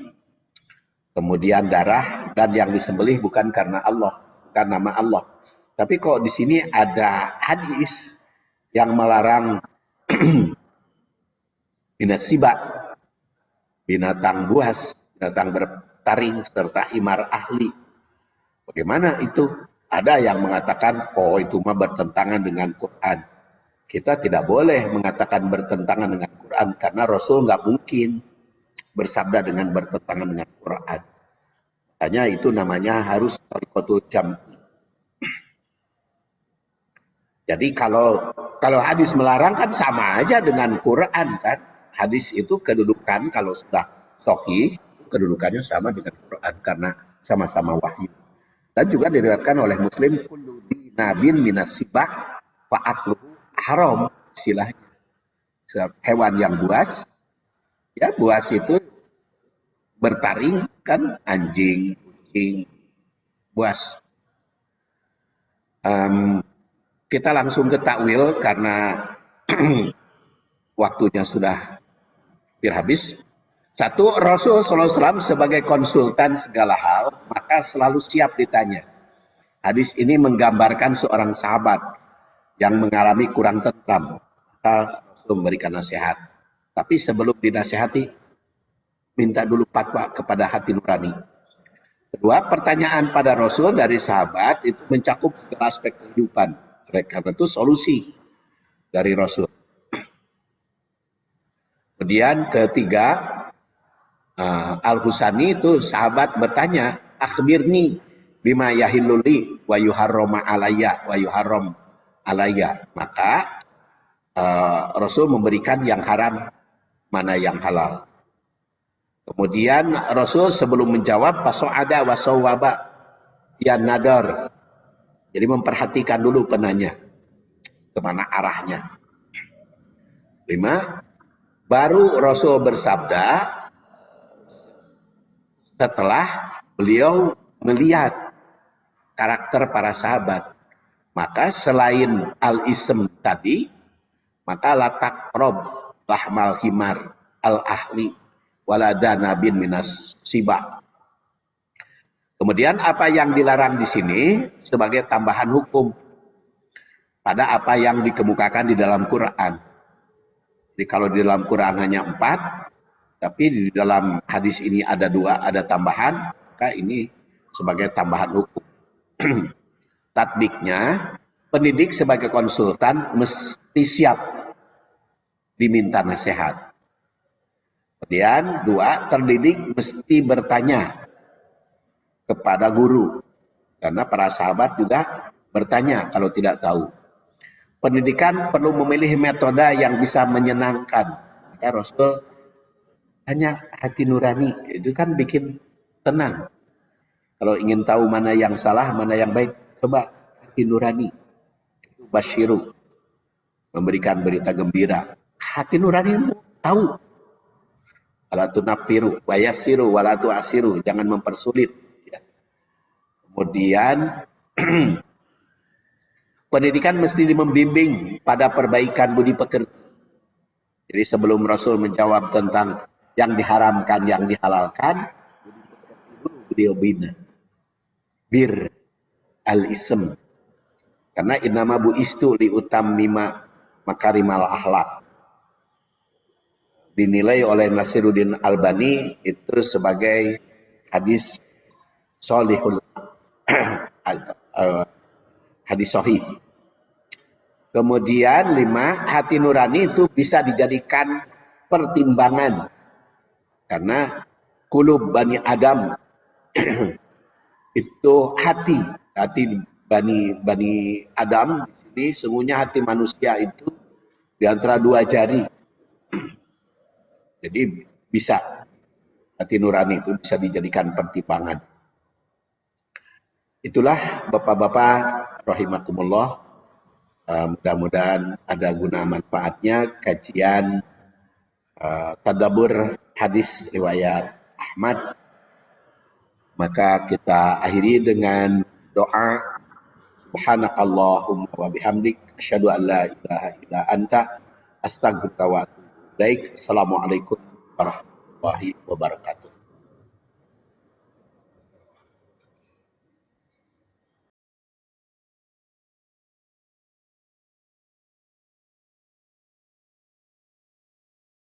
kemudian darah, dan yang disembelih bukan karena Allah, bukan nama Allah. Tapi kok di sini ada hadis yang melarang binasiba, binatang buas, binatang bertaring, serta himar ahli. Bagaimana itu? Ada yang mengatakan, oh itu mah bertentangan dengan Quran. Kita tidak boleh mengatakan bertentangan dengan Quran, karena Rasul nggak mungkin bersabda dengan bertentangan dengan Quran. Makanya itu namanya harus tariqatul jam'i. Jadi kalau hadis melarang kan sama aja dengan Quran kan. Hadis itu kedudukan kalau sudah sahih, kedudukannya sama dengan Quran karena sama-sama wahyu. Dan juga diriwayatkan oleh Muslim, kullu dinabin minasibah fa akluhu haram, istilahnya. Hewan yang buas, ya buas itu bertaring kan, anjing, kucing, buas. Kita langsung ke takwil karena waktunya sudah hampir habis. Satu, Rasul SAW sebagai konsultan segala hal, maka selalu siap ditanya. Hadis ini menggambarkan seorang sahabat yang mengalami kurang tentram. Maka Rasul memberikan nasihat. Tapi sebelum dinasihati, minta dulu fatwa kepada hati nurani. Kedua, pertanyaan pada Rasul dari sahabat itu mencakup segala aspek kehidupan. Oleh karena itu solusi dari Rasul. Kemudian ketiga, Al-Husani itu sahabat bertanya, akhbirni bima yahilluli wa yuharrama alayya wa yuharram alayya. Maka Rasul memberikan yang haram, mana yang halal. Kemudian Rasul sebelum menjawab faso'ada wa sawwaba ya nadar. Jadi memperhatikan dulu penanya kemana arahnya. 5. Baru Rasul bersabda setelah beliau melihat karakter para sahabat. Maka selain al-ism tadi, maka latak rob lahmal himar al-ahli waladana bin minas siba. Kemudian apa yang dilarang di sini sebagai tambahan hukum pada apa yang dikemukakan di dalam Quran. Jadi kalau di dalam Quran hanya 4, tapi di dalam hadis ini ada 2, ada tambahan, maka ini sebagai tambahan hukum. Tatbiknya, pendidik sebagai konsultan mesti siap diminta nasihat. Kemudian 2, terdidik mesti bertanya kepada guru. Karena para sahabat juga bertanya kalau tidak tahu. Pendidikan perlu memilih metode yang bisa menyenangkan. Maka Rasul hanya hati nurani, itu kan bikin tenang. Kalau ingin tahu mana yang salah, mana yang baik, coba hati nurani. Itu basyiru, memberikan berita gembira. Hati nurani tahu. Wala tunafiru, wa yassiru, wala tu'asiru, jangan mempersulit. Ya. Kemudian pendidikan mesti membimbing pada perbaikan budi pekerti. Jadi sebelum Rasul menjawab tentang yang diharamkan, yang dihalalkan, beliau bina. Bir al-ism. Karena innama bu'istu liutammima makarimal akhlak. Dinilai oleh Nasiruddin Albani itu sebagai hadis sholihul hadis sahih. Kemudian 5, hati nurani itu bisa dijadikan pertimbangan. Karena kulub Bani Adam itu hati Bani Adam di sini sungguhnya hati manusia itu di antara 2 jari. Jadi bisa hati nurani itu bisa dijadikan pertimbangan. Itulah Bapak-bapak rahimakumullah. Mudah-mudahan ada guna manfaatnya kajian tadabbur hadis riwayat Ahmad. Maka kita akhiri dengan doa subhanakallahumma wa bihamdik asyhadu an la ilaha illa anta astaghfiruka wa atubu ilaik. Assalamualaikum warahmatullahi wabarakatuh.